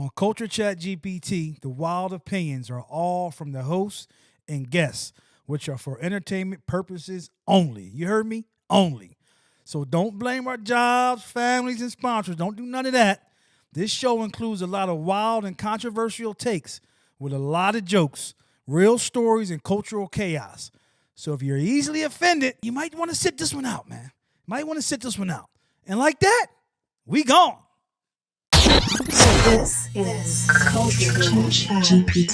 On Culture ChatGPT, the wild opinions are all from the hosts and guests, which are for entertainment purposes only. You heard me? Only. So don't blame our jobs, families, and sponsors. Don't do none of that. This show includes a lot of wild and controversial takes with a lot of jokes, real stories, and cultural chaos. So if you're easily offended, you might want to sit this one out, man. Might want to sit this one out. And like that, we gone. This is Culture ChatGPT.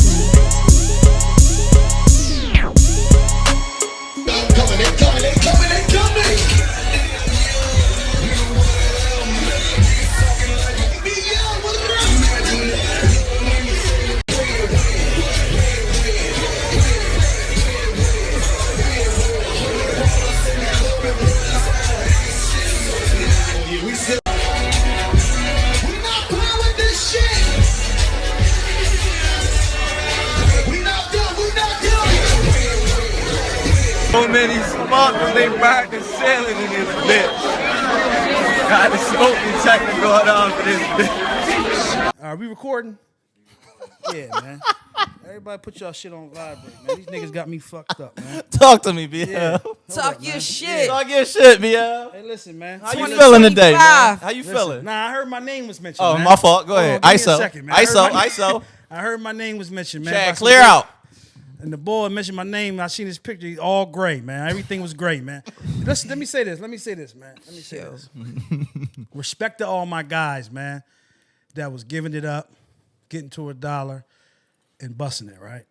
So many sparkles, they back and sailing in this bitch. Got the smoke detector going on for this bitch. Are we recording? Yeah, man. Everybody put y'all shit on vibrate, man. These niggas got me fucked up, man. Talk to me, BL. Yeah. Talk up, your man. shit. Talk your shit, BL. Hey, listen, man. How you feeling today, man? How you Listen, feeling? Nah, I heard my name was mentioned. Oh, man. my fault. Go Hold ahead. on, give me a ISO. second, man. ISO. I heard my name was mentioned, man. Chad, clear out. And the boy mentioned my name. I seen his picture. He's all gray, man. Everything was gray, man. Listen, let me say this, man. Respect to all my guys, man, that was giving it up, getting to $1, and busting it, right?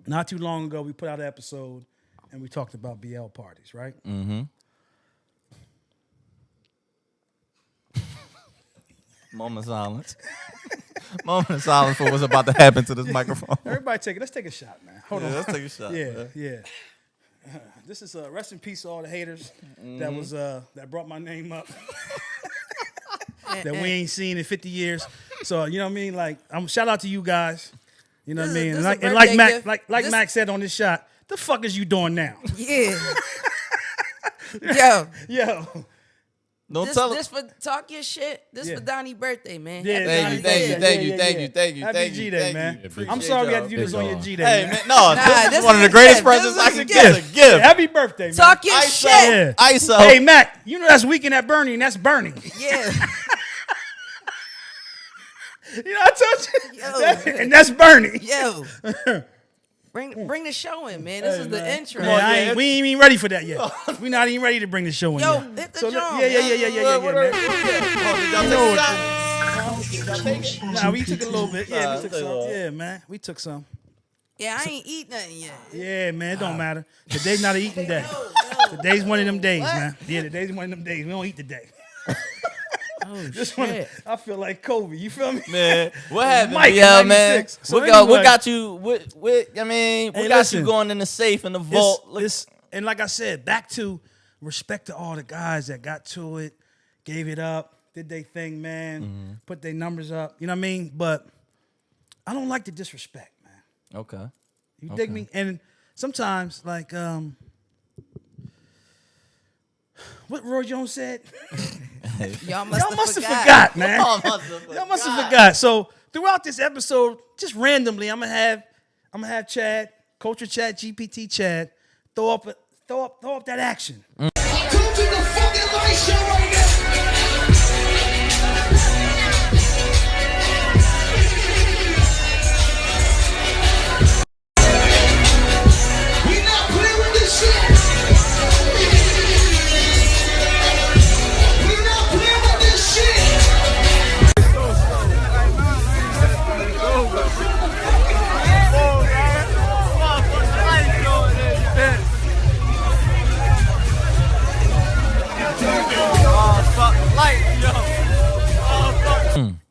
Not too long ago, we put out an episode, and we talked about BL parties, right? Mm-hmm. Moment of silence. Moment of silence for what's about to happen to this microphone. Everybody take it. Let's take a shot, man. Hold on. Let's take a shot. Yeah, man. yeah. This is rest in peace to all the haters that brought my name up that we ain't seen in 50 years. So you know what I mean? Like, shout out to you guys. You know what I mean? And like Mac said on this shot, the fuck is you doing now? Yeah. Yo. Don't tell This for talk your shit. This for Donnie's birthday, man. Yeah, Thank you. Happy G-Day, man. Appreciate I'm sorry we had to do this on your G-Day. Hey, man, no, Nah, this is one of the greatest presents I can give. A gift. Happy birthday, man. Talk your ISO. shit. Yeah. ISO. Hey, Mac, you know that's Weekend at Bernie, and that's Bernie. Yeah. You know I told you? Yo. And that's Bernie. Yo. Bring the show in, man. This is the intro. Man, we ain't even ready for that yet. We not even ready to bring the show in Yo, yet. hit the So drum. Yeah, man. Y'all take a shot? Nah, we took a little bit. Yeah, we took some. Yeah, man. We took some. Yeah, I ain't eat nothing yet. Yeah, man, it don't matter. Today's not an eating day. Today's one of them days, man. Yeah, today's one of them days. We don't eat today. Just wanna, I feel like Kobe. You feel me? Man, what happened? Mike, Yeah, man. So What anyway, got you? What got you going in the safe in the vault? And like I said, back to respect to all the guys that got to it, gave it up, did their thing, man, put their numbers up. You know what I mean? But I don't like the disrespect, man. Okay. You dig me? And sometimes, like, what Roy Jones said? Y'all must have forgot, man. Y'all must have forgot. So throughout this episode, just randomly, I'm gonna have Chad, Culture ChatGPT Chad, throw up that action. Come to the fucking light show right now. We not playing with this shit. We not playing with this shit.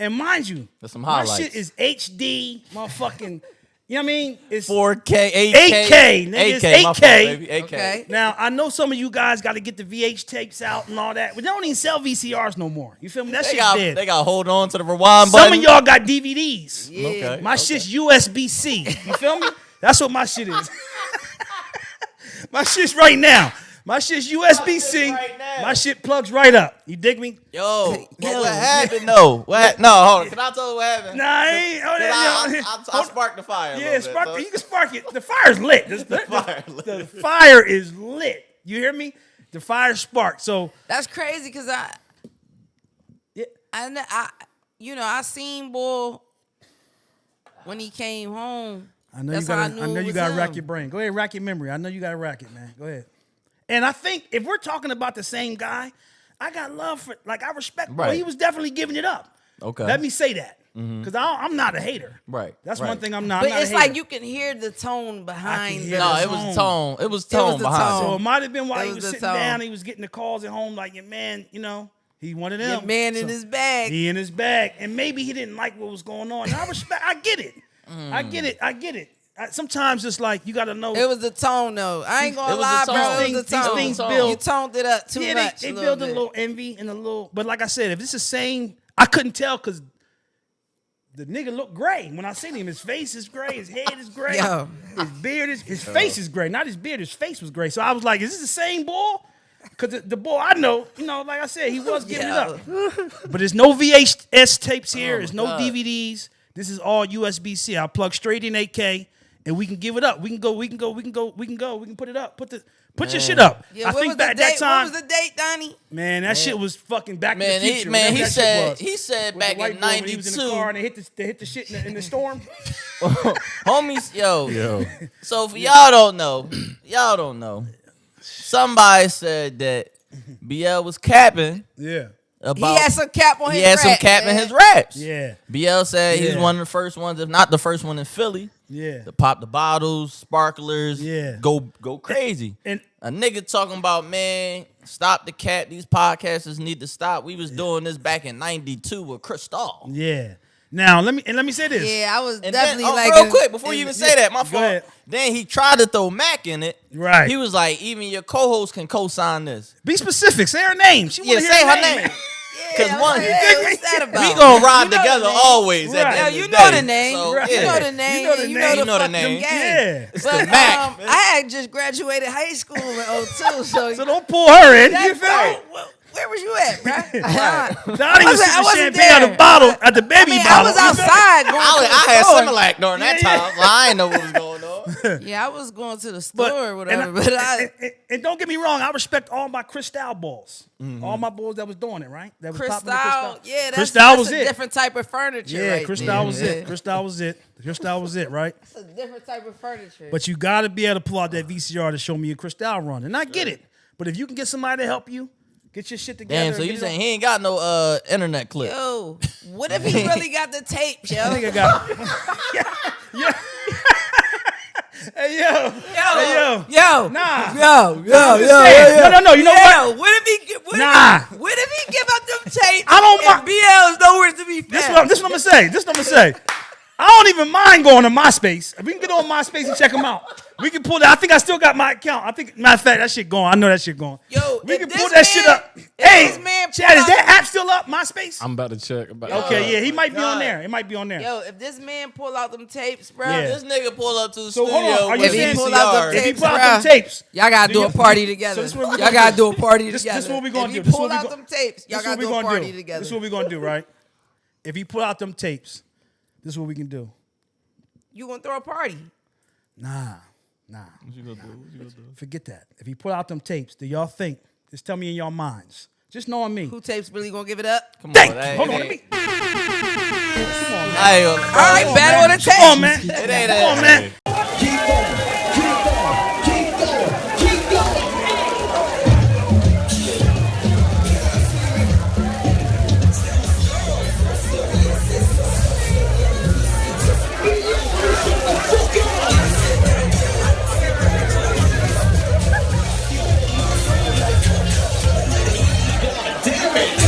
And mind you, There's some my highlights. shit is HD, motherfucking. You know what I mean? It's 4K, 8K. 8K, nigga. It's 8K. My fault, baby. 8K. Okay. Now, I know some of you guys got to get the VH tapes out and all that, but they don't even sell VCRs no more. You feel me? That shit's dead. They got to hold on to the rewind button. Some of y'all got DVDs. Yeah. Okay. My shit's USB-C. You feel me? That's what my shit is. My shit's right now. My shit's USB-C. Right now. My shit plugs right up. You dig me? Yo, what happened though? No, hold on. Can I tell you what happened? Nah, I ain't. I sparked the fire. A Yeah, little spark. bit, You can spark it. The fire's lit. The fire is lit. You hear me? The fire sparked. So That's crazy because I seen Bull when he came home. I know That's you how got. knew I know it you was got to rack him. your brain. Go ahead, rack your memory. I know you got to rack it, man. Go ahead. And I think if we're talking about the same guy, I got love for. Like I respect. Right. Well, he was definitely giving it up. Okay. Let me say that because I'm not a hater. Right. That's one thing I'm not. But I'm not it's a hater. like you can hear the tone behind. hear No, the it was tone. It was tone the behind. tone. So it might have been while That he was was the sitting tone. down, he was getting the calls at home, like your man, he wanted him. Your man in his bag. He in his bag, and maybe he didn't like what was going on. And I respect. I get it. I get it. Sometimes it's like you got to know. It was the tone, though. I ain't gonna It was lie, the bro. tone. It was the These tone. things tone. build. You toned it up too Yeah, much. they a build a bit. little envy and a little. But like I said, if it's the same, I couldn't tell because the nigga looked gray when I seen him. His face is gray. His head is gray. Yo. His beard is. His face is gray. Not his beard. His face was gray. So I was like, is this the same boy? Because the boy I know, like I said, he was giving it up. But there's no VHS tapes here. There's no DVDs. This is all USB-C. I plug straight in 8K, and we can give it up. We can put it up. Put your shit up. Yeah, I think back the that date? time, What was the date, Donnie? man, that shit was fucking back Man, in the future. he whatever that shit was. he said With the back white in boy when he was in the car '92, and they hit the shit in the storm. homies, yo. So for y'all don't know, somebody said that BL was capping Yeah. about. He had some cap on his He had some rap, cap in man. his raps. Yeah. BL said he's Yeah. one of the first ones, if not the first one in Philly, Yeah. to pop the bottles, sparklers, Yeah. go crazy. And A nigga talking about, man, stop the cap. These podcasters need to stop. We was doing this back in '92 with Cristal. yeah. Now let me say this. Yeah, I was And definitely then, like. real quick, before you even say that, my Go fault. ahead. Then he tried to throw Mac in it. Right. He was like, even your co-host can co-sign this. Be specific. Say her name. She Yeah, wanna hear say her name. Yeah, 'Cause I'm one- like, hey, what's that about? We gonna ride You know together the name. always. At Right. the Yeah, end you of know day. the name. So, Right. You yeah. know the name. You know the and name. You know the fucking name. gang. Yeah. It's But the Mac. I had just graduated high school in '02, so So don't pull her in. You feel me? where was you at, bro? Donnie was sipping wasn't champagne out there. of the bottle, at the baby I bottle. was You feel me? outside going to the I had store. Similac during that Yeah, time. So I didn't know what was going on. Yeah, I was going to the store or and whatever. But and don't get me wrong, I respect all my Cristal balls. All my boys that was doing it, right? That was popping the Cristal, yeah, that's Cristal was a it. different type of furniture. Yeah, right Cristal there. was it. Cristal was it. Cristal was it, right? It's a different type of furniture. But you got to be able to pull out that VCR to show me a Cristal run. And I get it. But if you can get somebody to help you, get your shit together. Damn, so and you get it saying on- he ain't got no internet clip? Yo, what if he really got the tapes, yo? I think I got yeah. Hey, yo. Hey, yo. Yo, Nah. yo, No. You know what? What if he? Nah. What if he give up them tapes? I don't and BL is nowhere to be This found. what I'm gonna say. This what I'm gonna say. I don't even mind going to MySpace. If we can get on MySpace and check them out, we can pull that. I think I still got my account. I think, matter of fact, that shit going. I know that shit going. Yo, we if can this pull that shit man- up. if Hey, this man Chad, pull is that out- app still up? MySpace? I'm about to check. Okay, yeah, he might be on there. It might be on there. Yo, if this man pull out them tapes, bro, Yeah. This nigga pull up to the So, studio hold on. Are you with saying- pull out VCR. the If he tapes, pull out bruh. them tapes, y'all gotta do a party together. So this what we Y'all gonna gotta do. do a party This together. what we gonna if do. If This he what pull we out go- them tapes, y'all This gotta what we do a gonna party do. together. This is what we gonna do, right? If he pull out them tapes, this is what we can do. You gonna throw a party? Nah. What you gonna do? Forget that. If he pull out them tapes, do y'all think? Just tell me in your minds. Just knowing me. Who tapes really gonna give it up? Come Thank on, you. that Hold on, ain't- let me. Hey, All right, battle of the tapes. Come on, man. It ain't Come that. on, man. Keep going, keep going, keep going, keep going. Damn it!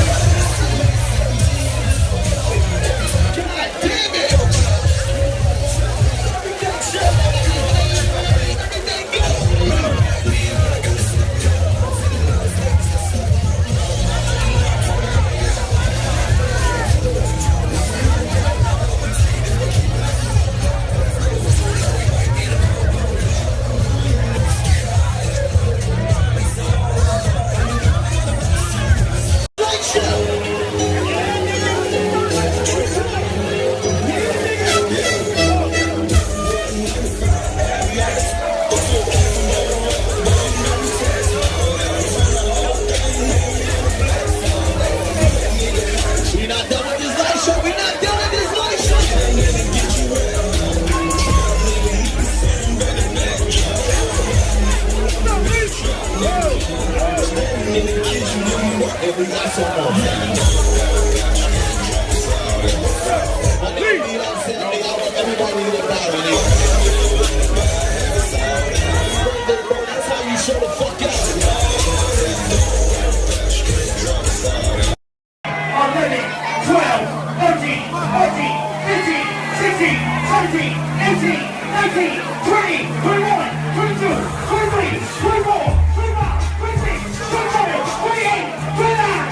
17, 18, 19, 20, 21, 22, 23, 24, 25, 26, 27, 28, 29,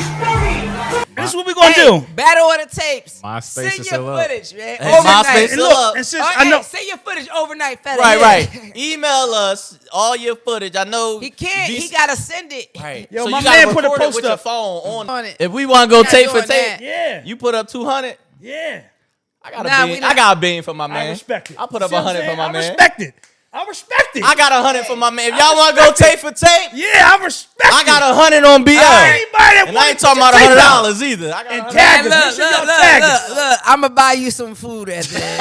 30. This is what we gonna do. Battle of the tapes. MySpace Send is your still up. footage, man. Hey, Overnight. MySpace And still look, up. and since Oh, I know, send your footage overnight, fella. Right, Yeah. right. Email us all your footage. I know He can't. these- He gotta send it. Right. Yo, so my you gotta man put a record it post with your up. phone On it. If we want to go Not tape for doing tape, that. yeah, you put up 200. yeah. I got Nah, a we bean. not- I got a bean for my man. I respect it. I put up See what I'm 100 for saying? my I man. respect it. I respect it. I got 100 for my man. If y'all want to go tape for tape, Yeah, I respect I it. got 100 on BL. Anybody that And I wanna ain't talking put about your tape out. $100 either. I got And 100. tag Hey, us. look, Make sure y'all look, tag look, us. look. I'm gonna buy you some food at the end.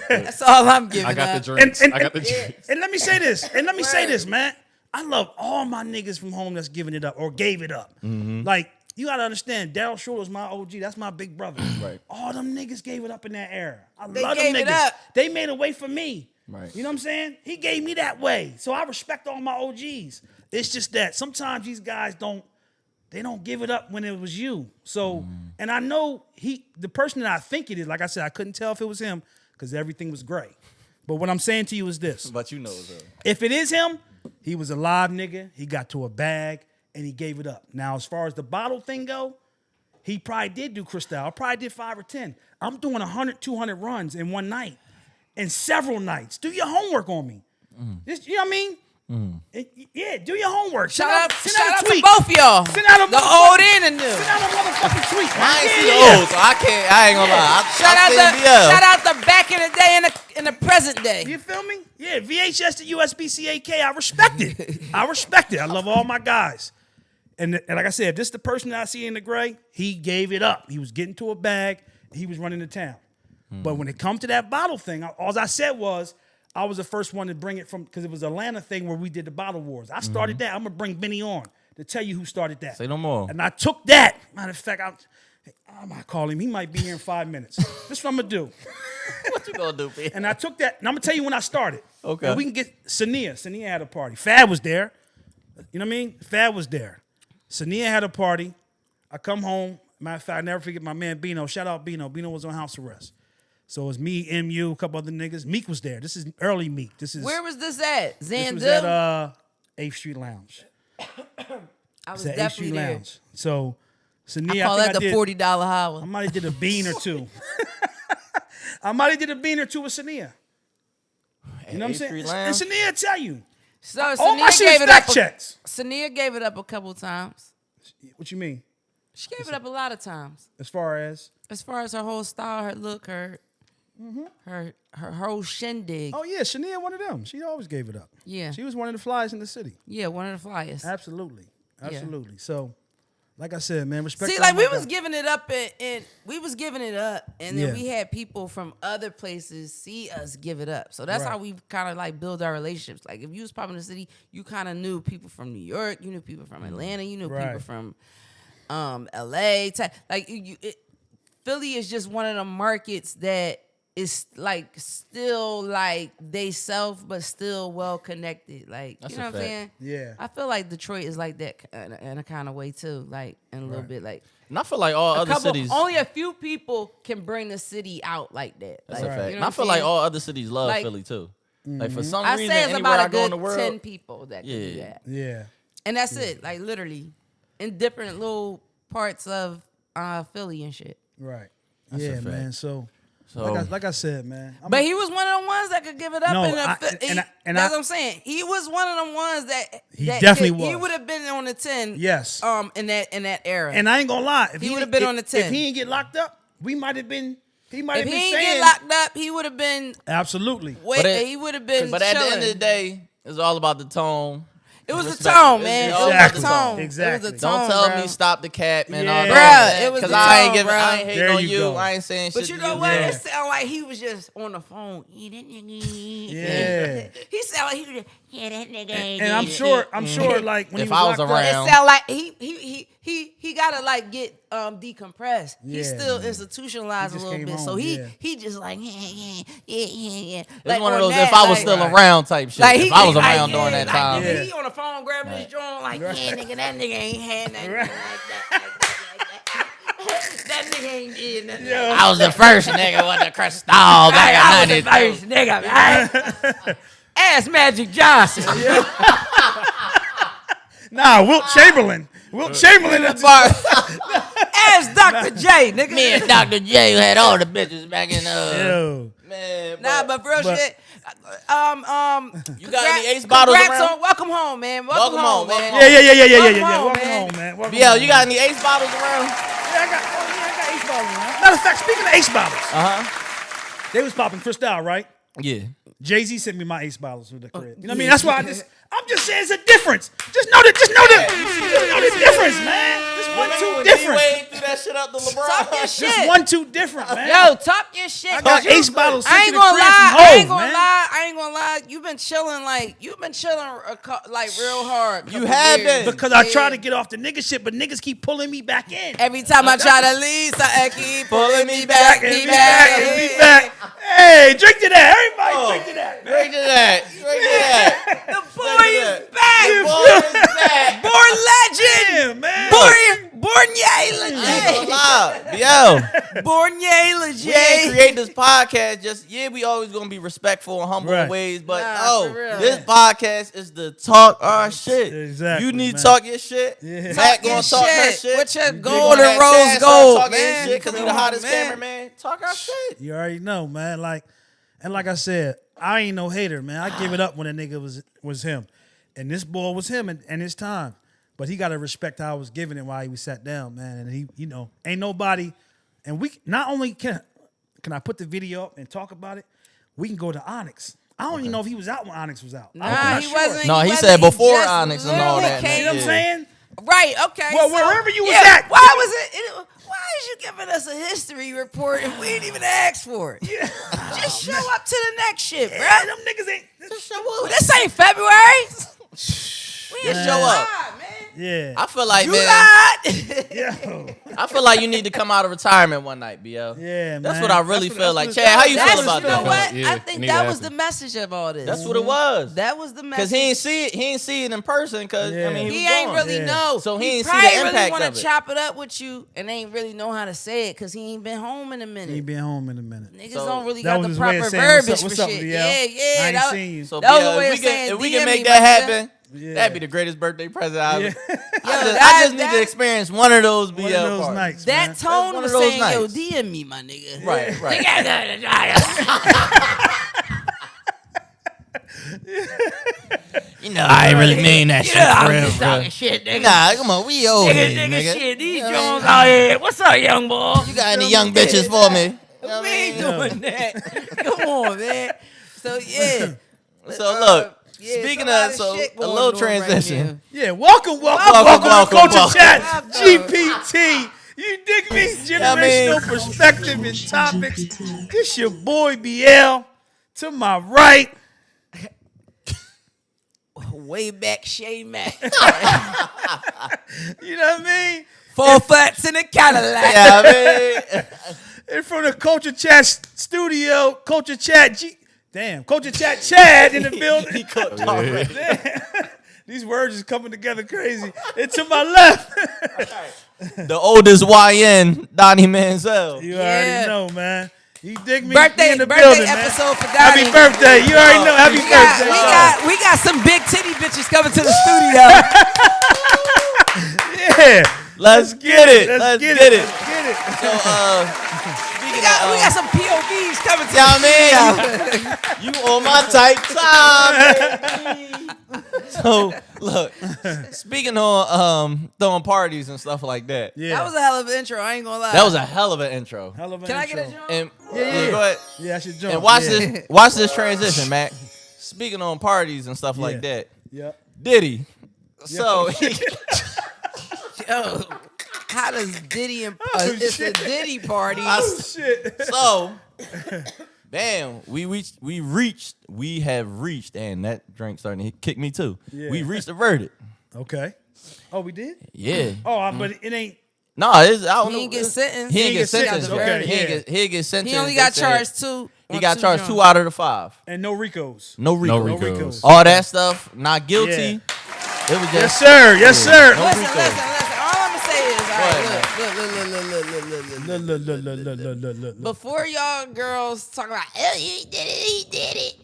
That's all I'm giving I got the up. drinks. And- I got the drinks. And let me say this. And let me say this, man. I love all my niggas from home that's giving it up or gave it up. Like, you gotta understand, Daryl Shorter's my OG. That's my big brother. Right. All them niggas gave it up in that era. I They love them gave it niggas. up. They made a way for me. Right. You know what I'm saying? He gave me that way. So I respect all my OGs. It's just that sometimes these guys don't give it up when it was you. So, and I know the person that I think it is, like I said, I couldn't tell if it was him because everything was gray. But what I'm saying to you is this. But you know it's her. If it is him, he was a live nigga. He got to a bag and he gave it up. Now, as far as the bottle thing go, he probably did do Cristal. Probably did 5 or 10. I'm doing 100, 200 runs in one night, in several nights. Do your homework on me. This, you know what I mean? Yeah, do your homework. Shout out send to a tweet. both y'all. Send out a The motherfucking- old and the new. Send out a motherfucking tweet. I man. ain't see Yeah. the old, so I ain't gonna lie. Shout out the back in the day and in the present day. You feel me? Yeah, VHS to USB-CAK. I respect it. I respect it. I love all my guys. And like I said, if this is the person that I see in the gray, he gave it up. He was getting to a bag. He was running the town. But when it come to that bottle thing, all I said was, I was the first one to bring it from, because it was Atlanta thing where we did the bottle wars. I started that. I'm going to bring Benny on to tell you who started that. Say no more. And I took that. Matter of fact, I might call him. He might be here in 5 minutes. This is what I'm going to do. What you gonna do, B? And I took that, and I'm gonna tell you when I started. Okay. And we can get Sania. Sania had a party. Fad was there. You know what I mean? Fad was there. Sania had a party. I come home. Matter of fact, I never forget my man Bino. Shout out Bino. Bino was on house arrest. So it was me, MU, a couple other niggas. Meek was there. This is early Meek. Where was this at? this Xandu? was at 8th Street Lounge. I was It's at 8th definitely Street there. Lounge. So Sania, I call think that the did- $40 hour. I might have did a bean or two. I might have did a bean or two with Sania. You know what I'm saying? Street And Lounge? Sania tell you. So All my Sania shit gave is it up. fact checks. Sania gave it up a couple times. What you mean? She gave it up a lot of times. As far as? As far as her whole style, her look, her whole shindig. Oh yeah, Shania one of them. She always gave it up. Yeah. She was one of the flyers in the city. Yeah, one of the flyers. Absolutely. Absolutely. So, like I said, man, respect. See, to like all we my was guys. giving it up and we was giving it up, and then Yeah. we had people from other places see us give it up. So that's Right. how we kind of like build our relationships. Like if you was popping in the city, you kind of knew people from New York, you knew people from Atlanta, you knew people Right. from LA. Like Philly is just one of the markets that is like still like they self, but still well connected. Like That's you know a what I'm fact. saying? Yeah. I feel like Detroit is like that in a kind of way too. Like in a little bit like. And I feel like all other cities. Only a few people can bring the city out like that. That's Like, a fact. you know And I what feel I'm like saying? all other cities love Like- Philly too. Like for some I reason, say it's anywhere about I a go in the good world, 10 people that can do Yeah. that. Yeah. And that's it. Like literally in different little parts of Philly and shit. Right. That's a yeah, fact. man. So, So- like I said, man. But he was one of the ones that could give it up. No, in I- that's what I'm saying. He was one of the ones that He that definitely He was. would have been on the 10. Yes. In that era. And I ain't gonna lie. If He would've been on the 10. If he didn't get locked up, we might have been. He might if have he been didn't saying. get locked up, he would have been. Absolutely. He would have been. But at the end of the chilling. day, it's all about the tone. It was the Respect. tone, It's man. It all was about the the tone. tone. Exactly. It was the tone, Don't tell bro. me stop the cap, man. Yeah. All Bruh, that. it was Because the I ain't tone, giving, bruh. I ain't hating There on you you. go. I ain't saying shit. But you to know what? Yeah. It sounded like he was just on the phone. Yeah. He sounded like he was just, yeah, that nigga ain't And I'm it. sure, like when If he was I was locked around- It sound like he gotta like get decompressed. Yeah. He's still institutionalized He a just little came bit. home, So yeah. he just like yeah. It's Like one of on those that, if I was like- still Right. around type shit. Like If I was like, around yeah, during that like, time. Yeah. He on the phone grabbing his joint like, Right. yeah, nigga, that nigga ain't had nothing Right. like that. That nigga ain't did nothing. I was the first nigga with the crystal back in 92. Nigga, right? Ask Magic Johnson. Nah, Wilt Chamberlain. Wilt Chamberlain. Ask Dr. J, nigga. Me and Dr. J had all the bitches back in Yo. man. But for real shit. You got any Ace bottles Congrats around? on welcome home, man. Welcome home, man. Yeah. Welcome Welcome home, home, man. BL, you got any Ace bottles around? I got Ace bottles, man. Matter of fact, speaking of Ace bottles, they was popping Cristal, right? Yeah. Jay-Z sent me my Ace bottles with the crib. You know what I mean? That's why I'm just saying it's a difference. Just know the difference, man. Just one, two different. D-Wade threw that shit up to LeBron. Talk your shit. Just one, two different, man. Yo, talk your shit. I got Ace bottles. I ain't gonna lie. I ain't gonna lie. You've been chilling like real hard. You have been. Because I try to get off the nigga shit, but niggas keep pulling me back in. Every time I try to leave, something keep pulling me back, me back. Hey, drink to that. Everybody drink to that. Drink to that. The boy is back. Born legend. Yeah, man. Born yay legend. Born yay We legend. ain't create this podcast we always gonna be respectful and humble in ways, but for real. this podcast is to talk our shit. Exactly, You need man. to talk your shit. Yeah. Matt gonna talk her shit. With your We golden gonna have rose Chad start gold, talking his man. shit because he the Come on, hottest man. cameraman. Talk our shit. You already know, man. Like I said, I ain't no hater, man. I give it up when a nigga was him. And this boy was him and his time. But he got to respect how I was giving it while he was sat down, man. And he, ain't nobody. And we not only can I put the video up and talk about it, we can go to Onyx. I don't even know if he was out when Onyx was out. Nah, he wasn't. No, he wasn't. said before just Onyx and all literally that. You know what I'm saying? Right, okay. Well, so- wherever you was yeah, at. Why was it? Why is you giving us a history report if we didn't even ask for it? Yeah. Just show up to the next shit, bro. Yeah, them niggas ain't. Just show up. This ain't February. We in Just show up. July, man. Yeah. I feel like, man, Yo. I feel like you need to come out of retirement one night, BL. Yeah, man. That's what I really That's feel what like. it's Chad, how you about. feel about You know that? what? Yeah, I it think need to that was happen. the message of all this. That's what it was. That was the message. Cause he ain't see it. He ain't see it in person. Cause Yeah. I mean, He was ain't gone. really Yeah. know. So he ain't see probably the really impact want of to it. chop it up with you and ain't really know how to say it because he ain't been home in a minute. He been home in a minute. Niggas So don't really that got was the his way proper of saying, verbiage what's for up, shit. DL? Yeah. I ain't that- seen you. So That was BL, the way if of we can, saying if we DM can make me, that my nigga. happen, Yeah. that'd be the greatest birthday present ever. Yeah. I just need to experience one of those BL One of those parties. nights, That man. tone one was of those saying, yo, nights. DM me, my nigga. Right, right. You know, I ain't really mean that shit for real, bro. Shit, nigga. Nah, come on, we old here, nigga. Shit, these Jones out here. What's up, young boy? You got any young bitches for me? We ain't doing that. Come on, man. So, yeah. So look, Yeah, speaking some of, lot of so shit a going little on transition. right Yeah, welcome to Culture Chat GPT. You dig me? Generational perspective and topics. It's your boy BL. To my right, Way back, Ché Mack. you know what I mean? 4 flats in a Cadillac. Yeah, I mean, And from the Culture Chat studio, Culture Chat Chad in the building. he cooked already. These words is coming together crazy. And to my left, The oldest YN, Donnie Manziel. you Yeah. already know, man. You dig me? Birthday, He in the birthday building, episode for man. Happy Donnie. birthday. You already know. Happy birthday. We got some big titty bitches coming to the studio. Yeah. Let's get it. Let's get it. Let's get it. So, we got some POVs coming to yeah, the man, you on my type time, baby. So, look, speaking on throwing parties and stuff like that, Yeah. That was a hell of an intro. I ain't gonna lie. that was a hell of an intro. hell of an Can I get a intro. jump? And Yeah. go ahead. Yeah, I should jump. And watch yeah. this transition, Mac. Speaking on parties and stuff like that, Yep. Diddy. So Yo, how does Diddy and it's a Diddy party? Oh, shit. so, bam, we have reached, and that drink starting to kick me too. Yeah. We reached a verdict. Okay. Oh, we did? Yeah. Oh, but it ain't. No, I don't know. He ain't get sentenced. He ain't get sentenced. sentenced, okay, He get sentenced. He only got They said charged two. He got charged 2 out of the 5. And no Ricos. No Rico. No No Ricos. Ricos. All that stuff, not guilty. Yeah. It was just Yes, sir. Yes, sir. No Listen. Rico. All I'm gonna say is, all ahead, right, look. Look. Before y'all girls talk about, oh, he did it.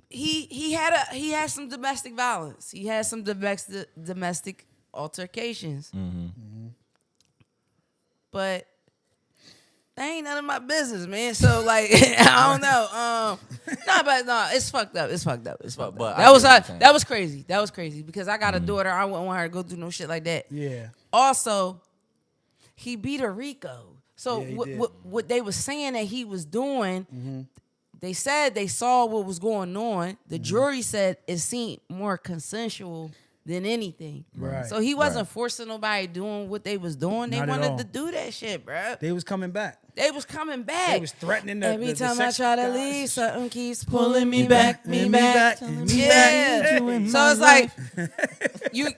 He had some domestic violence. He had some domestic altercations. But that ain't none of my business, man. So like, I don't know. No, it's fucked up. It's fucked up. But That was crazy. That was crazy because I got a daughter. I wouldn't want her to go through no shit like that. Yeah. Also, he beat a Rico. So Yeah, he did. what they was saying that he was doing, they said they saw what was going on. The jury said it seemed more consensual than anything. Right. So he wasn't forcing nobody doing what they was doing. They Not at all. wanted to do that shit, bro. They was coming back. They was coming back. They was threatening the Every the time I sex try to guys. leave, something keeps pulling me back. me back. Yeah. So it's like you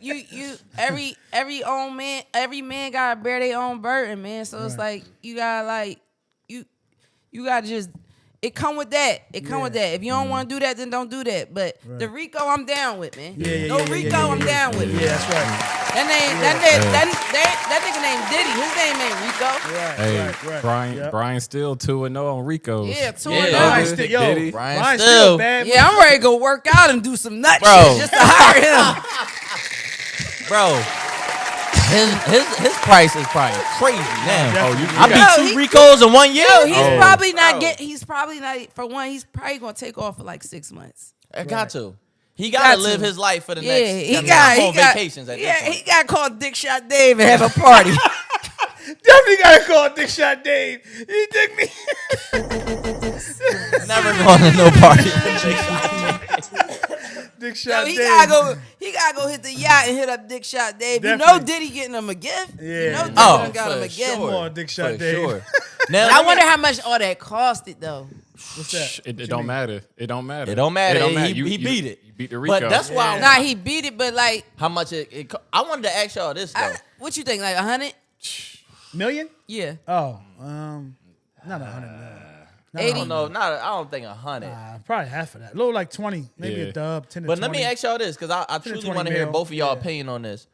every man gotta bear their own burden, man. So it's like you gotta you gotta just it come with that. It come with that. If you don't want to do that, then don't do that. But the Rico, I'm down with, man. Rico, I'm down with. Yeah, that's right. That nigga named Diddy. His name ain't Rico. Right. Brian still 2-0 on Rico. Yeah, 2-0. Brian still, Diddy. Brian still still. bad. Yeah, I'm ready to go work out and do some nut Bro. shit just to hire him. Bro. His price is probably crazy now. Oh, I beat two Ricos in 1 year. Yo, he's probably not Bro. He's probably not. For one, he's probably gonna take off for like 6 months. I got to. He got to live his life for the next. He got vacations. At this point. he got to call Dick Shot Dave and have a party. Definitely gotta call Dick Shot Dave. You dig me? Never going to no party. Dick Shot He Dave. gotta go hit the yacht and hit up Dick Shot Dave. You know Definitely. Diddy getting him a gift. Yeah. You know Diddy Oh, done got him a for gift. Come on, Dick Shot For Dave. sure. Now, I wonder how much all that costed though. What's that? It don't matter. It don't matter. It don't matter. He You beat it. You beat the Rico. But that's why. Nah, he beat it, but like, How much it I wanted to ask y'all this though. what you think? Like 100? Million? Yeah. Oh, not 100 million. Not 80? I don't know. I don't think 100. Probably half of that. A little like 20, maybe Yeah. a dub, 10 to But 20. let me ask y'all this, because I 10 to truly 20 want to hear mil. both of y'all Yeah. opinion on this.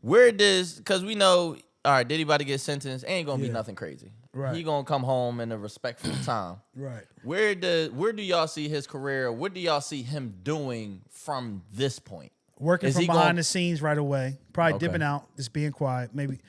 Where does, because we know, all right, Diddy about to get sentenced, ain't gonna be nothing crazy. Right. He gonna come home in a respectful time. Right. Where do y'all see his career? What do y'all see him doing from this point? Working Is from he behind gon- the scenes right away. Probably Okay. dipping out, just being quiet, maybe.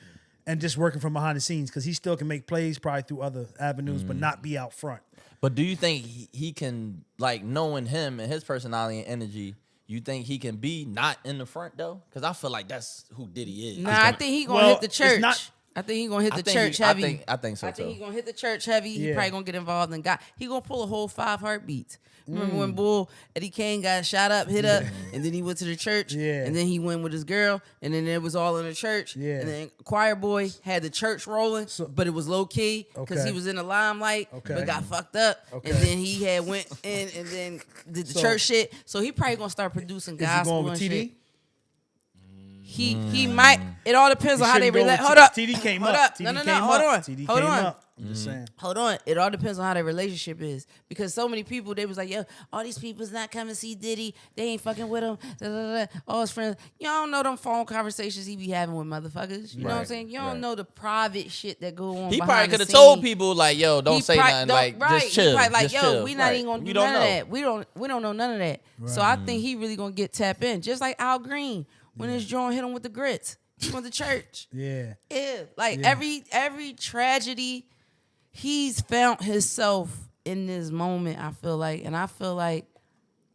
And just working from behind the scenes because he still can make plays probably through other avenues, but not be out front. But do you think he can, like, knowing him and his personality and energy, you think he can be not in the front though? Because I feel like that's who Diddy is. Nah, I think he gonna Well, hit the it's church. not- I think he gonna hit I the think church he- heavy. I think so I think too. he gonna hit the church heavy. He Yeah. probably gonna get involved in God. He gonna pull a whole 5 heartbeats. Remember when Bull Eddie Kane got shot up, hit up, and then he went to the church, Yeah. and then he went with his girl, and then it was all in the church, Yeah. and then Choir Boy had the church rolling, but it was low key because Okay. he was in the limelight, Okay. but got fucked up, Okay. and then he had went in and then did the church shit. So he probably gonna start producing Is he gospel going with and TD? shit. He might. It all depends on how they shouldn't go relate. with Hold up. TD came Hold up. up. TD No. came Hold up. on. TD Hold came on. up. I'm just saying. Hold on. It all depends on how their relationship is. Because so many people, they was like, yo, all these people's not coming to see Diddy. They ain't fucking with him. Da, da, da. All his friends. You don't know them phone conversations he be having with motherfuckers. You know what I'm Right, saying? You don't right. know the private shit that go on He behind probably the could have scene. told people like, "Yo, don't He say probably nothing. don't- Like, right. just chill. He probably like, just yo, chill." we not Right. even gonna We do don't none of know. that. We don't know none of that. So I think he really gonna get tap in, just like Al Green when his joint hit him with the grits. He went to church. Yeah. Yeah, like Yeah. every tragedy, he's found himself in this moment. I feel like, and I feel like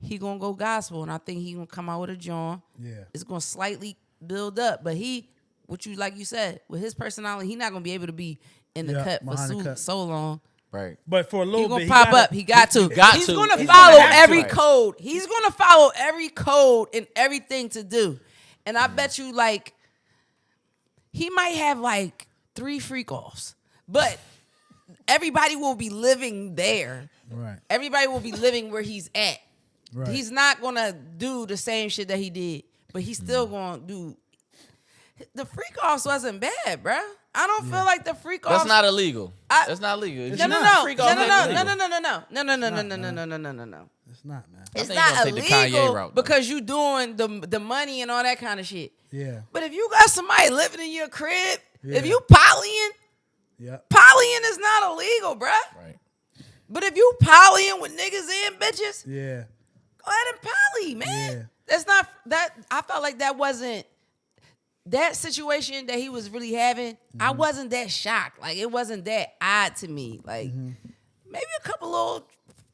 he gonna go gospel, and I think he gonna come out with a joint. Yeah. It's gonna slightly build up, but like you said, with his personality, he not gonna be able to be in the Yeah, cut for behind the cut. so long. Right. But for a He little gonna bit, pop gotta- up. He got to. got He's to. gonna He's follow gonna have to. every Right. code. He's gonna follow every code and everything to do. And I bet you, like, he might have like 3 freak offs, but everybody will be living there. Right. Everybody will be living where he's at. Right. He's not gonna do the same shit that he did, but he's still gonna do. The freak offs wasn't bad, bruh. I don't feel like the freak offs. That's not illegal. That's not legal. No. Freak off ain't illegal. No. It's not, man. It's think not you're gonna take the Kanye illegal route, though. because you doing the money and all that kind of shit. Yeah. But if you got somebody living in your crib If you polying, Yeah. polying is not illegal, bruh. Right. But if you polying with niggas and bitches, Yeah. go ahead and poly, man. Yeah. That's not that. I felt like that wasn't that situation that he was really having. I wasn't that shocked. Like it wasn't that odd to me. Like maybe a couple little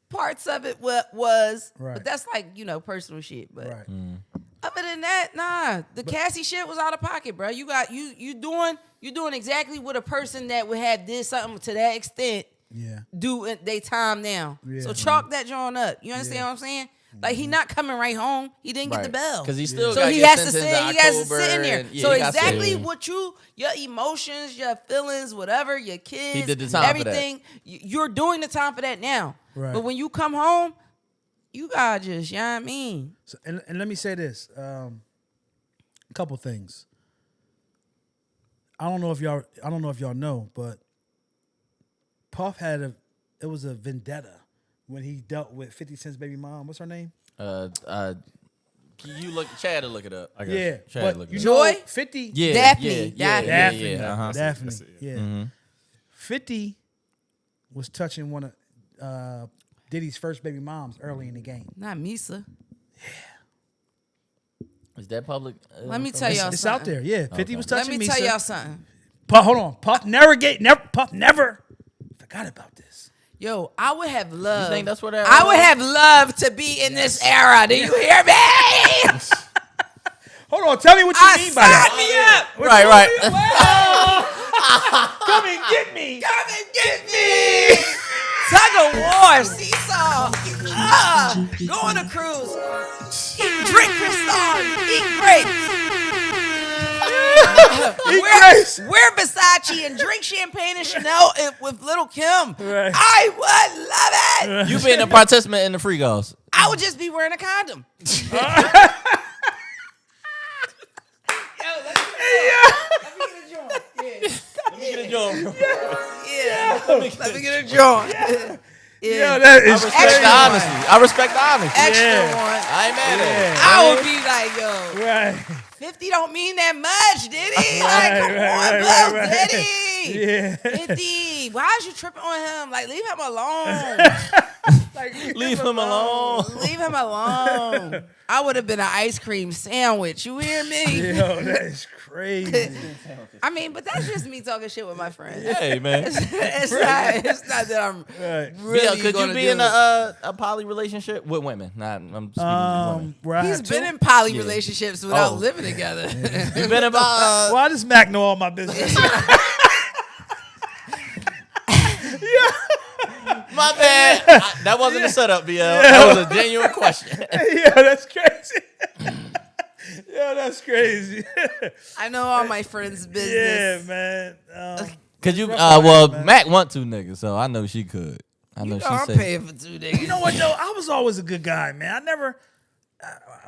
parts of it was, Right. but that's like personal shit. But Right. other than that, nah. The Cassie shit was out of pocket, bro. You got you doing exactly what a person that would have did something to that extent Yeah. do at they time now. Yeah. So chalk that joint up. You understand what I'm saying? Like he not coming right home. He didn't get the bell Because he still so got he get has to sentenced sit. in He has to October sit in there. and- yeah, so he got exactly sentenced. what your emotions, your feelings, whatever, your kids, did the time for that. everything. You're doing the time for that now. Right. But when you come home, you gotta just, you know what I mean? So, and let me say this, a couple things. I don't know if y'all know, but Puff had it was a vendetta when he dealt with 50 Cent's baby mom. What's her name? You look, Chad to look it up. I got Yeah, Chad but look you it know, up. Joy? 50. Yeah, Daphne. yeah, Daphne. yeah. Uh-huh. Daphne. That's it, Yeah. 50 was touching one of Diddy's first baby moms early in the game. Not Misa. Is that public? Let me tell y'all It's something. out there. Yeah, 50 was Let touching me Misa. tell y'all something. Puff, hold on. Puff never forgot about this. Yo, I would have loved. You think that's what that I would was? have loved to be in this era. Do you hear me? Hold on, tell me what you mean by that. Sign me up. Right. Come and get me. Come and get me. Tug of war, seesaw. Go on a cruise. Drink Cristal. Eat grapes. Wear Versace and drink champagne and Chanel with Little Kim. Right. I would love it. You being a participant in the free goals. I would just be wearing a condom. Yo, let me get a joint. Let me get a job. Yeah. Let me get a joint. Yo, that I is respect crazy. the honesty. I respect the honesty. Extra Yeah. one. I ain't mad at it. I would be like, yo, Right. 50 don't mean that much, Diddy. Like, come on, bro, Diddy. Yeah. 50. Why is you tripping on him? Like, leave him alone. Leave him alone. Leave him alone. I would have been an ice cream sandwich. You hear me? Yo, that is crazy. I mean, but that's just me talking shit with my friends. Hey, man. It's not that I'm Right. really Yo, could gonna you be do in it. a poly relationship with women? Nah, I'm speaking with women. Where I He's had been two- in poly relationships without Oh. living together. You been about Well, I just Mac know all my business. my bad. That wasn't a setup, BL. That was a genuine question. Yeah, that's crazy. Yo, that's crazy. I know all my friends' Yeah, business. man. Could you? rough out Well, here, man. Mac want two niggas, so I know she could. I know You she know I'm said. paying for 2 niggas. You know what though? I was always a good guy, man. I never.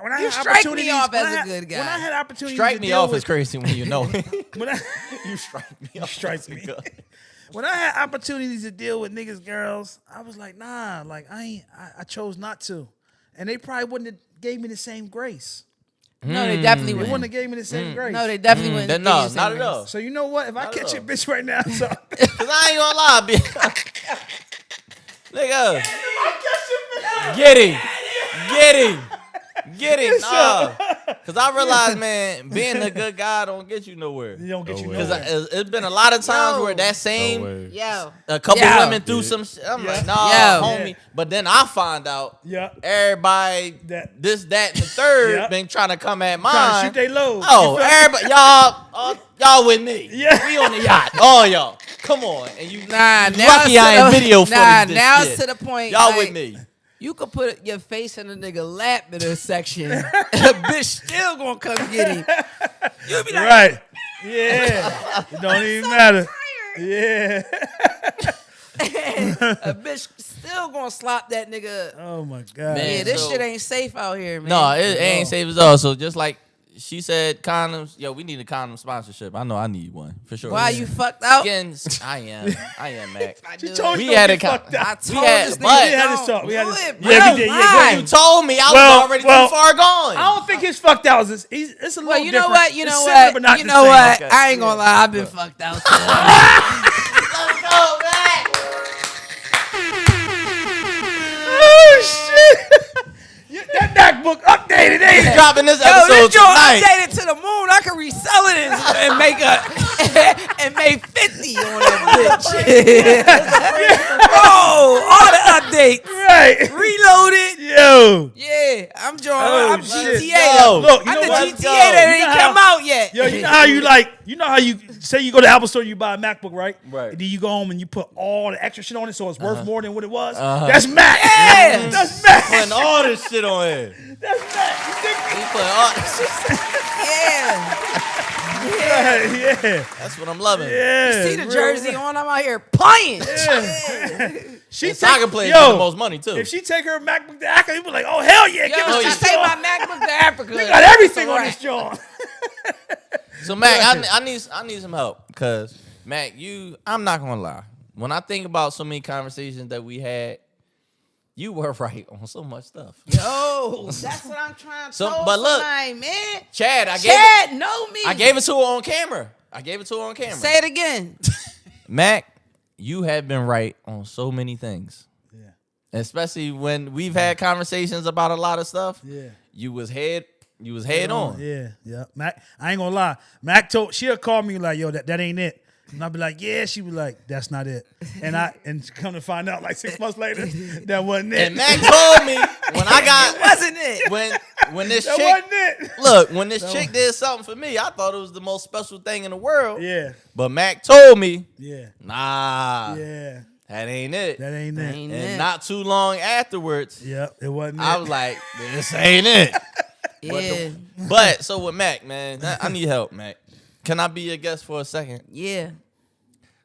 When I You had strike me opportunities, off when as I a had- good guy. When I had opportunities, Strike to me deal off with, is crazy when you know it. When I, You strike me off. strike as a me. good- when I had opportunities to deal with niggas, girls, I was like, nah, like I chose not to, and they probably wouldn't have gave me the same grace. No, they definitely They wouldn't. wouldn't have gave me the same grace. No, they definitely wouldn't. Then give you no, the same not at grace. all. So you know what? If I catch a all. bitch right now, so Cause I ain't gonna lie, nigga. Get him. Nah. Cause I realize, man, being a good guy don't get you nowhere. you don't get No you way. Cause nowhere. it's been a lot of times No. where that No same way. Yo. a couple Yo. women through some shit. I'm like, nah, Yo. homie. But then I find out Yeah. everybody That- this, that, and the third Yeah. been trying to come at mine. Trying to shoot they load. Oh, You feel me? everybody, y'all with me. Yeah. We on the yacht. All y'all. Come on. And you Nah, now lucky it's I to ain't the- video footage Nah, this now shit. it's to the point. Y'all like, with me. You could put your face in a nigga lap in a section. A bitch still gonna come get him. You be like, Right. Yeah. It don't even matter. Yeah. a bitch still gonna slap that nigga. Oh my God. Man. Yeah, this so- shit ain't safe out here, man. No, it ain't safe as all. So just like she said condoms. Yo, we need a condom sponsorship. I know I need one for sure. Why you fucked out? Skins. I am, Mac. She told We you had don't a get fucked I up. told had- this but- nigga We had this don't talk. We had do this- it, Yeah, bro. we did. Yeah, Why? You told me I Well, was already well, too far gone. I don't think his fucked out is it's a little Well, you know different. what? You It's know similar, what? but not You the know same. what? Okay. I ain't gonna lie. I've been fucked out. Too. Let's go, Mac. Oh shit! That MacBook updated, ain't it? Dropping this Yo, episode this joint tonight. updated to the moon. I can resell it and make 50 on that bitch. All the updates. Right. Reloaded. Yo. Yeah, I'm Oh, I'm shit. GTA. Yo. Look, you I'm know the what? GTA that You ain't know how- come out yet. Yo, you know how you say you go to the Apple store, you buy a MacBook, right? Right. And then you go home and you put all the extra shit on it, so it's worth more than what it was. That's Mac. Yeah. That's Mac. Putting all this shit on here. That's Mac. You think? He putting all this shit. Yeah. Yeah. That's what I'm loving. Yeah. See the real- jersey on? I'm out here playing. She And soccer take- players yo, get the most money too. If she take her MacBook to Africa, you be like, oh hell yeah, Yo, give us she this take joint. my MacBook to Africa. We got everything That's on this joint. So Mac, I need some help because Mac, I'm not gonna lie. When I think about so many conversations that we had, you were right on so much stuff. Yo, that's what I'm trying to So, tell but look, somebody, man. Chad, I know me. gave it to her on camera. Say it again. Mac, you have been right on so many things. Yeah. Especially when we've had conversations about a lot of stuff. Yeah. You was head on. Yeah. Mac, I ain't gonna lie. Mac she'll call me like, yo, that ain't it. And I'll be like, yeah. She be like, that's not it. And come to find out like 6 months later, that wasn't it. And Mac told me when I got Wasn't it? when this that chick wasn't it. look, when this chick did something for me, I thought it was the most special thing in the world. Yeah. But Mac told me, Yeah. nah, Yeah. that ain't it. That ain't it. Ain't And it. not too long afterwards, Yep. It wasn't I it. was like, this ain't it. Yeah. But so with Mac, man, I need help, Mac. Can I be your guest for a second? Yeah.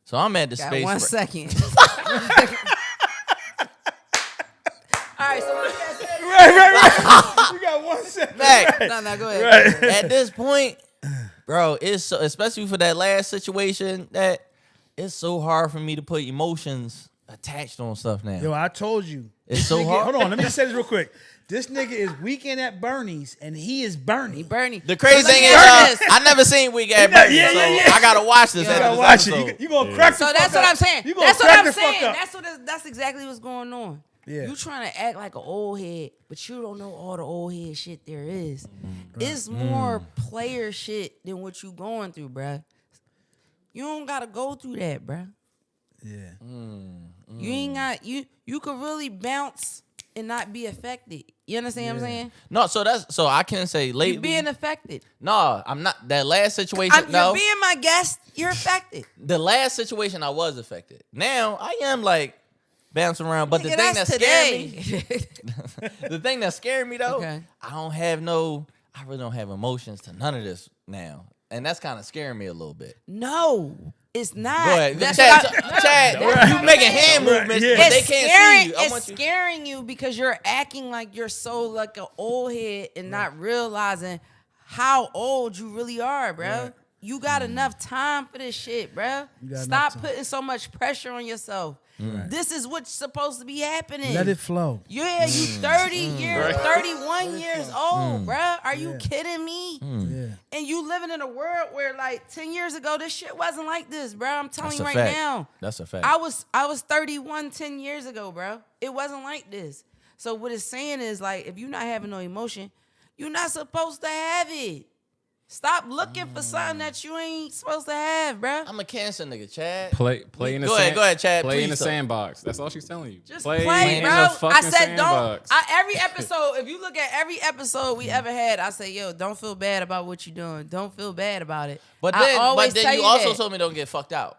So I'm at the Got space. 1 second. All right, so what you guys said? right. You got 1 second. Mac, No, go ahead. at this point, bro, it's so, especially for that last situation, that it's so hard for me to put emotions attached on stuff now. Yo, I told you. It's so Nigga, hard. Hold on. Let me just say this real quick. This nigga is weekend at Bernie's, and he is Bernie. Bernie. The crazy Let me thing is, ask you this. I never seen Week at Yeah, Bernie, yeah, so yeah. I gotta watch this. You after gotta this watch episode. it. You gonna crack the So fuck that's what up. I'm saying. You gonna That's what crack I'm the fuck saying. up. That's exactly what's going on. Yeah. You trying to act like an old head, but you don't know all the old head shit there is. It's more player shit than what you going through, bruh. You don't gotta go through that, bruh. Yeah. You ain't got you could really bounce and not be affected. You understand what I'm saying? No, so I can say lately. You're being affected. No, I'm not. That last situation, no. You're being my guest. You're affected. The last situation, I was affected. Now I am like bouncing around, but the Nigga, thing that's that scared me, today. the thing that scared me though, Okay. I really don't have emotions to none of this now, and that's kind of scaring me a little bit. No, it's not. Go ahead, That's Chad. what I- Chad, That's you what I'm making saying. hand movements, Yeah. but they It's can't scaring, see you. I it's want you. scaring you because you're acting like you're so like an old head and not realizing how old you really are, bro. Right. You got enough time for this shit, bro. You got Stop enough time. putting so much pressure on yourself. This is what's supposed to be happening. Let it flow. Yeah, you 30 years, 31 years old, bruh. Are you kidding me? Yeah. And you living in a world where like 10 years ago, this shit wasn't like this, bruh. I'm telling That's you a right fact. now. That's a fact. I was 31 10 years ago, bro. It wasn't like this. So what it's saying is like, if you're not having no emotion, you're not supposed to have it. Stop looking for something that you ain't supposed to have, bro. I'm a cancer nigga, Chad. Play in the Go ahead, Chad, Play in please, the sir. sandbox. That's all she's telling you. Just play play, in bro. the I fucking said sandbox. every episode, if you look at every episode we ever had, I say, yo, don't feel bad about what you're doing. Don't feel bad about it. But I then, always but then tell you also that. told me don't get fucked out.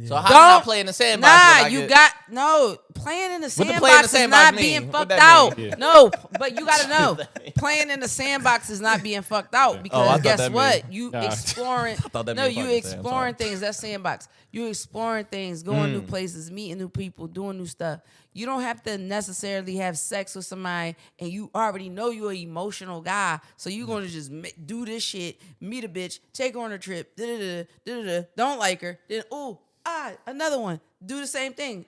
So how Don't can I play in the sandbox? Nah, when I you get- got no playing in the What the sandbox play in the is sandbox not mean? being What fucked that out. mean? Yeah. No, but you gotta know, playing in the sandbox is not being fucked out because I thought guess that what? mean- You Nah. exploring. thought that No, meant you fucking say, I'm exploring sorry. things. That's sandbox. You exploring things, going new places, meeting new people, doing new stuff. You don't have to necessarily have sex with somebody, and you already know you're an emotional guy, so you're gonna just do this shit, meet a bitch, take her on a trip, don't like her, then another one, do the same thing,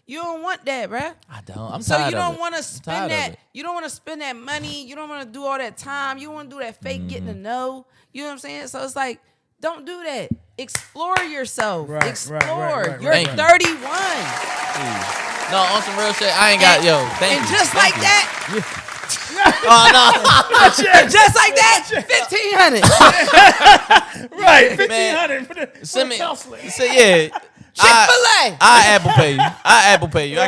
You don't want that, bruh. I don't. I'm So tired you of don't it. want to I'm spend tired of that. it. You don't want to spend that money. You don't want to do all that time. You want to do that fake getting to know. You know what I'm saying? So it's like, don't do that. Explore yourself. Right, Explore. right. You're Thank you. 31. No, on some real shit. I ain't got Thank And you. just Thank like you. that, Oh no. and just like that, 1,500. Right, Man, 1,500 for the Send me. counseling. Say yeah. Chick-fil-A. I Apple Pay you. I Apple Pay you. I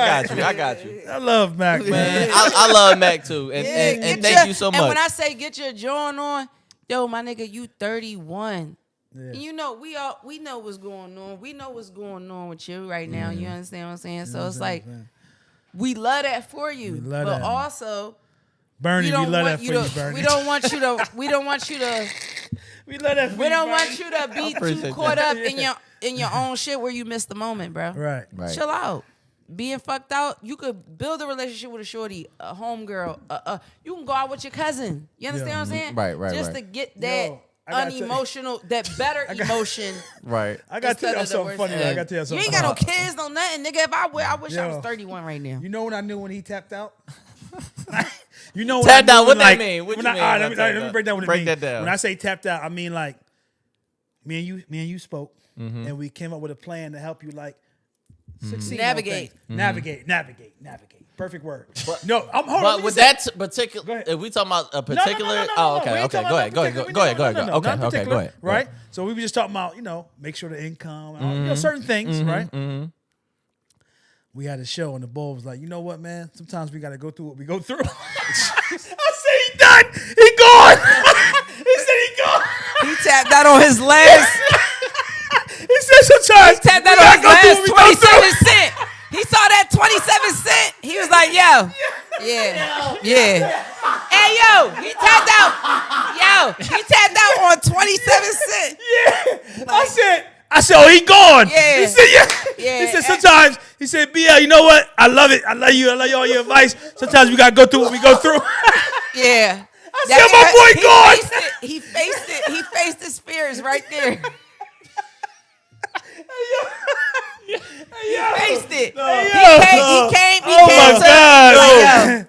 got you. I love Mac, Man, man. I love Mac too, and Get thank your- you so And when much. I say get your joint on, yo, my nigga, you 31. Yeah. And you know, we know what's going on. We know what's going on with you right now. You understand what I'm saying? So it's like, we love that for you. We love but that. also, Bernie, we we don't love want that you for to, you, Bernie. we don't want you to, we don't want you to, We love that for we you, don't Bernie. want you to be appreciate too caught that. up in your own shit where you miss the moment, bro. Right. Right. Chill out. Being fucked out, you could build a relationship with a shorty, a homegirl. You can go out with your cousin. You understand what I'm saying? Right, Just right. to get that Yo, I gotta unemotional, that better emotion. Right. I got to tell Instead you of the something worst funny. thing. I got to tell you You something ain't got no funny. kids, no nothing, nigga. If I wish I was Yo. 31 right now. You know when I knew when he tapped out? You know when Tapped I knew out, what when, that like, mean? What when you I, mean all right, by let me tapped break down what it Break means. that down. When I say tapped out, I mean like me and you spoke, and we came up with a plan to help you like succeed. on Navigate. things. Navigate. Perfect word. No, I'm hold on. But let me with say- that Go particular, ahead. if we talking about a No, particular, no. oh, We okay, ain't talking go about ahead, go particular. ahead, go ahead, No, go not ahead, particular, go ahead. Right. So we were just talking about make sure the income, and all, you know, certain things, right? We had a show and the bull was like, you know what, man? Sometimes we got to go through what we go through. I said he done. He gone. He said he gone. He tapped out on his last. He said sometimes Tapped we out gotta on his go through last what we go 27 through. cent. He saw that 27 cent. He was like, yo, yeah. Hey, yo, he tapped out. Yo, he tapped out on 27 cent. Yeah. I said, oh, he gone. Yeah. He said, yeah. Yeah. He said, sometimes, he said, BL, you know what? I love it. I love you. I love you, all your advice. Sometimes we got to go through what we go through. Yeah. I said, my boy gone. He faced it. He faced the spirits right there. He faced it. He came. Oh, my to- God.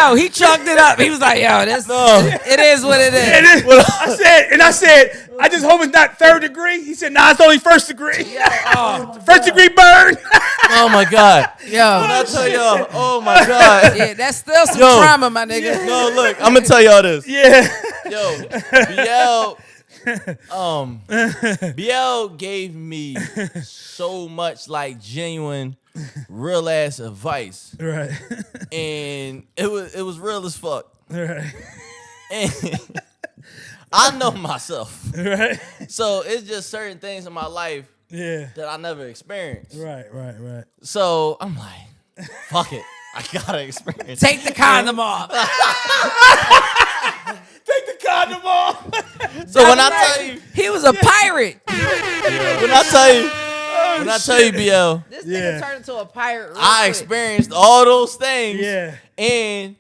Yo, he chunked it up. He was like, yo, this it is what it is. And I said, I just hope it's not third degree. He said, nah, it's only first degree. First degree burn. Oh my God. Yo, When I tell y'all, oh my God. yeah, that's still some Yo. trauma, my nigga. No, look, I'm gonna tell y'all this. Yeah. Yo, BL gave me so much like genuine, real ass advice, Right. and it was real as fuck. Right. And I know myself, Right. so it's just certain things in my life Yeah. that I never experienced. Right. So I'm like, fuck it, I gotta experience. Take the condom off. Take the condom off. So when I tell you, He was a pirate. when I tell you, BL, This Yeah. nigga turned into a pirate. Real I quick. experienced all those things. Yeah. And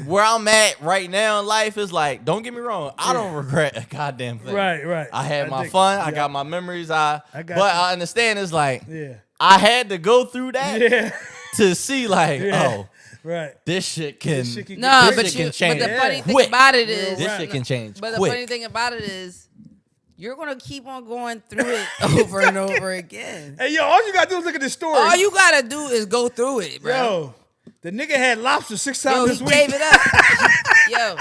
where I'm at right now in life is like, don't get me wrong, I don't regret a goddamn thing. Right. I had my think- fun. I yeah. got my memories. But got you. I understand it's like, Yeah. I had to go through that Yeah. to see like, Yeah. oh, Right. this shit can, This shit can No, this but shit you. can But change the funny thing quick. about it is, This shit can change But the quick. funny thing about it is, you're gonna keep on going through it over and over again. Hey, yo, all you got to do is look at the story. All you gotta do is go through it, bro. Yo, the nigga had lobster 6 times Yo, this he week. gave it up. Yo,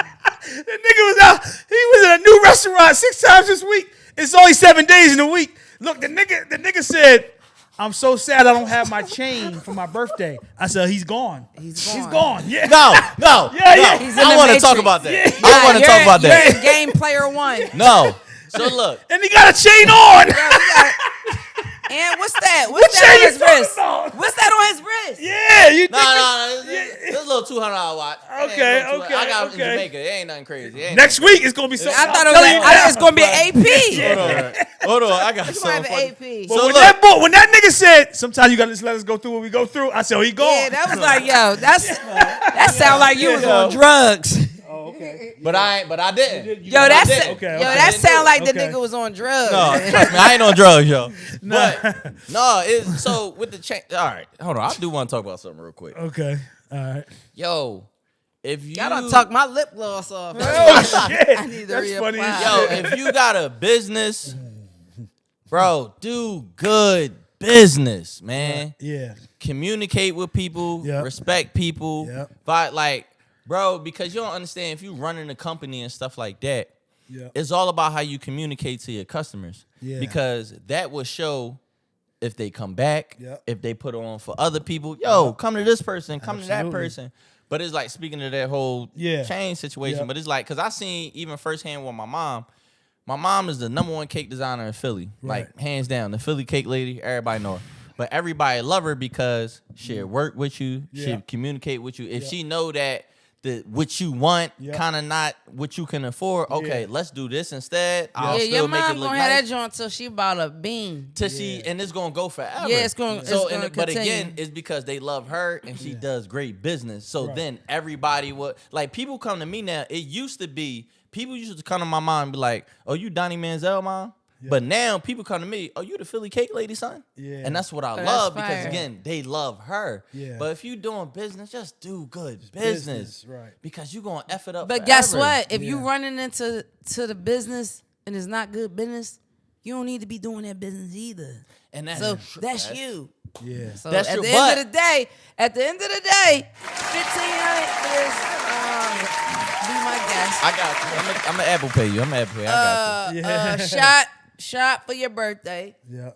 The nigga was out. He was in a new restaurant 6 times this week. It's only 7 days in a week. Look, the nigga said, I'm so sad I don't have my chain for my birthday. I said, he's gone. He's He's gone. gone. Yeah. No. Yeah. He's in I the want to Matrix. talk about that. Yeah. I want to talk about You're that. in game player one. No. So look, And he got a chain on. Yo, And what's that? What's that on his wrist? What's that on his wrist? Yeah, you think No. This is a little $200 watch. Okay, I got it in okay. Jamaica. It ain't nothing crazy. It ain't next week it's gonna be something. I thought it was gonna be an AP. Hold on. I got It's gonna have something an funny. AP. But So when look. when that nigga said, sometimes you gotta just let us go through what we go through, I said, oh, he gone. Yeah, that was like, yo, that sound like you was on drugs. Oh, okay. But I didn't. Yo, that Okay. sound like the Okay. nigga was on drugs. No, trust me, I ain't on drugs, yo. But no, it's so with the change. All right, hold on. I do want to talk about something real quick. Okay. All right. Yo, if you Y'all done tuck my lip gloss off. Oh, shit. I need to That's funny as reapply. shit. Yo, if you got a business, bro, do good business, man. Yeah. Communicate with people, Yep. respect people. Yep. But like, bro, because you don't understand if you running a company and stuff like that, Yeah. it's all about how you communicate to your customers. Yeah. Because that will show if they come back, Yep. if they put on for other people. Yo, come to this person, come to that Absolutely. person. But it's like speaking to that whole Yeah. change situation. Yep. But it's like, because I seen even firsthand with my mom. My mom is the #1 cake designer in Philly. Right. Like, hands down. The Philly cake lady, everybody know her. But everybody love her because she'll work with you. Yeah. She'll communicate with you. If Yeah. she know that what you want Yeah. kind of not what you can afford, okay, Yeah. let's do this instead. I'll Yeah, still your make it mom look gonna have nice. that joint till she about a bean. Till she, and it's gonna go forever. Yeah, it's gonna but continue. again, it's because they love her and she does great business. So Right. then everybody would like people come to me now. It used to be people used to come to my mom and be like, "Oh, you Donnie Manziel, mom?" But now people come to me, "Oh, you the Philly cake lady, son?" Yeah. And that's what I that's love because fire. again, they love her. Yeah. But if you doing business, just do good business, business, right. Because you gonna f it up. But guess forever. what? If you Yeah. running into the business and it's not good business, you don't need to be doing that business either. And that's So that's you. Yeah. So That's at true, the but- end of the day, 1500 is be my guest. I got you. I'm an Apple Pay you. I'm an Apple Pay. I got you. Yeah. Shot for your birthday. Yeah.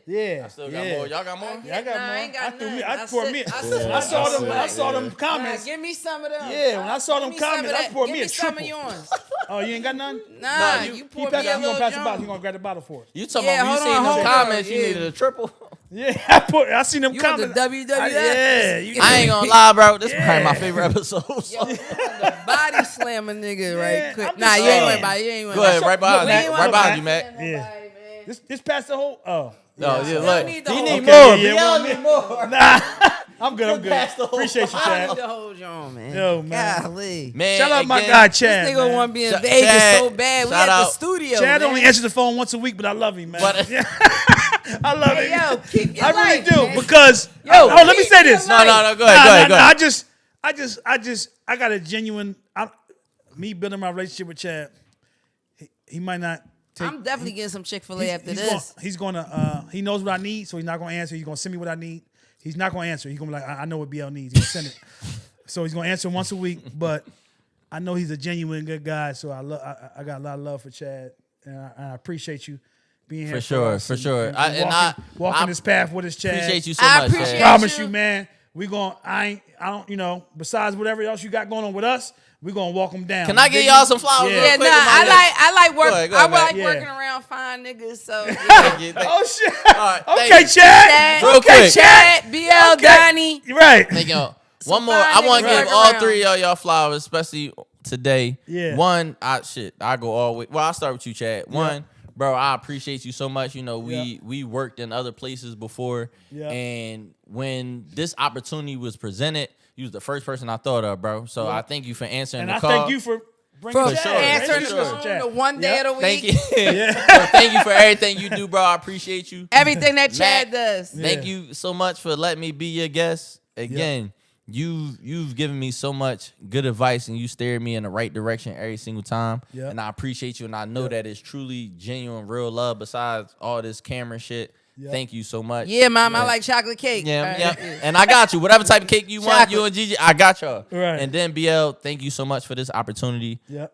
Yeah. Still got more. Y'all got more? Yeah, I got Nah, I more. ain't got threw me. none. I poured me. I I saw them. Yeah. I saw them Nah, comments. give me some of them. Yeah, when I saw them Give me some comments, of I that. poured Give me a some of triple. yours. Oh, you ain't got none? Nah, you- you He pour pass, me a he gonna little pass the bottle. He joint. gonna grab the bottle for us. You talking Yeah, about you hold on, seen hold them on. comments? You Yeah. needed a triple. Yeah, I seen them You want the comments. WWF? Yeah, you, I ain't gonna lie, bro. This is probably my favorite episode. The body slam a nigga right Yeah, quick. I'm Nah, just you ain't saying. went by. You ain't went Go ahead, by. right behind We you. ain't Right went behind by. you, Mac. Yeah. This past the whole. Oh. Oh, yeah, We don't look. need the He whole- need Okay, more. yeah, Y'all well, need more. Nah, I'm good. I'm good. Pass the whole- Appreciate you, I Chad. need the whole joint, man. Yo, man. Golly. Man, Shout out my again, guy This Chad. nigga man. want to be in Chad- Vegas so bad. We shout at the out. studio. Chad man. only answers the phone once a week, but I love him, man. But- I love Hey, him. yo, keep your I really life, do man. because. Yo, Oh, let me keep say your this. life. No, go ahead, go ahead. I got a genuine. Me building my relationship with Chad. He might not. I'm definitely getting some Chick-fil-A after this. He's gonna. He knows what I need, so he's not gonna answer. He's gonna send me what I need. He's not gonna answer. He's gonna be like, I know what BL needs. He's gonna send it. So he's gonna answer once a week. But I know he's a genuine good guy. So I got a lot of love for Chad, and I appreciate you being here For sure, us for and- sure. and walking this path with us, Chad. Appreciate you so I much. appreciate Chad. Promise you. you, man. We going I don't, besides whatever else you got going on with us, we gonna walk them down. Can I give y'all some flowers? Yeah. real Yeah, quick nah, with my list? I like work. Go ahead, I Mac. like Yeah. working around fine niggas. So yeah. Thank you, thank you. Oh shit. right, thank okay, you. Chad. Chad. Real okay, quick. Chad. BL, Okay. Donnie. You're right. Thank y'all. One more. fine I want to niggas give work all around. three of y'all flowers, especially today. Yeah. One, I go all the way. Well, I'll start with you, Chad. One, bro, I appreciate you so much. You know, we worked in other places before. Yeah. And when this opportunity was presented, you was the first person I thought of, bro. So I thank you for answering And the I call. thank you for bringing For Chad. sure. answering For the sure. phone the one day of the week. Thank you. So thank you for everything you do, bro. I appreciate you. Everything that Chad Mac, does. Thank you so much for letting me be your guest. Again, you've given me so much good advice and you steered me in the right direction every single time. Yeah. And I appreciate you and I know that it's truly genuine, real love besides all this camera shit. Yeah. Thank you so much. Yeah, mom, I like chocolate cake. Yeah, All right. yeah. And I got you. Whatever type of cake you want, you Chocolate. and Gigi, I got y'all. Right. And then BL, thank you so much for this opportunity. Yeah.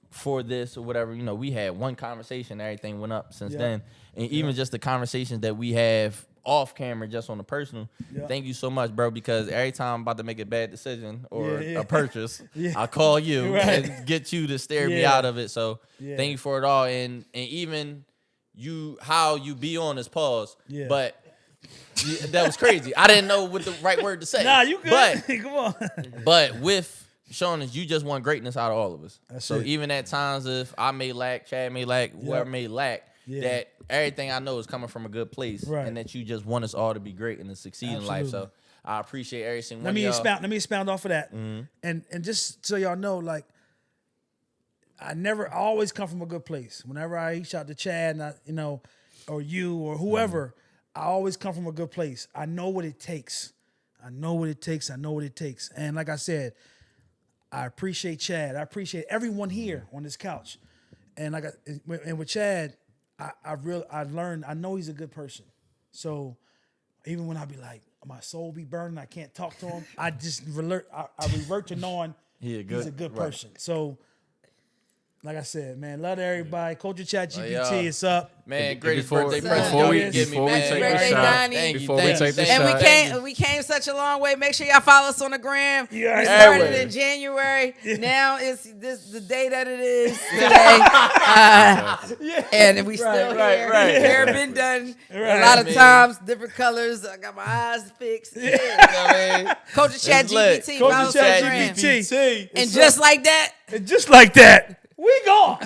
For this or whatever. You know, we had one conversation, everything went up since Yeah. then. And even just the conversations that we have off camera, just on the personal. Yeah. Thank you so much, bro, because every time I'm about to make a bad decision or Yeah. a purchase, Yeah. I call you Right. and get you to steer me Yeah. out of it. So Yeah. thank you for it all. And even how you be on this pause. Yeah. But that was crazy. I didn't know what the right word to say. Nah, you good. But Come on. But with showing us, you just want greatness out of all of us. That's so it. even at times, if I may lack, Chad may lack, whoever may lack, that everything I know is coming from a good place, Right. and that you just want us all to be great and to succeed in life. So I appreciate every single one of y'all. Let me expound off of that. And just so y'all know, like, I always come from a good place. Whenever I reach out to Chad, and or you or whoever, I always come from a good place. I know what it takes. I know what it takes. And like I said, I appreciate Chad. I appreciate everyone here on this couch. And with Chad, I learned. I know he's a good person. So even when I be like, my soul be burning, I can't talk to him. I just revert to knowing he's a good person. So. Like I said, man, love to everybody. Culture ChatGPT, it's up. Man, greatest Before birthday we present y'all can give me, take man. the Birthday, shot, Donnie. Thank you, before we thank take you, the thank shot, you. We came such a long way. Make sure y'all follow us on the gram. Yeah, We everywhere. started in January. Now it's the day that it is today. And we still here. right. Hair been done a lot of times, different colors. I got my eyes fixed. Yeah. Culture ChatGPT. Follow us on the gram. ChatGPT. And just like that, And just like that, we gone.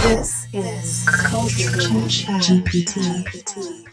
This is Culture ChatGPT.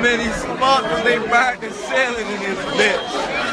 many sparkles they back and sailing in this bitch.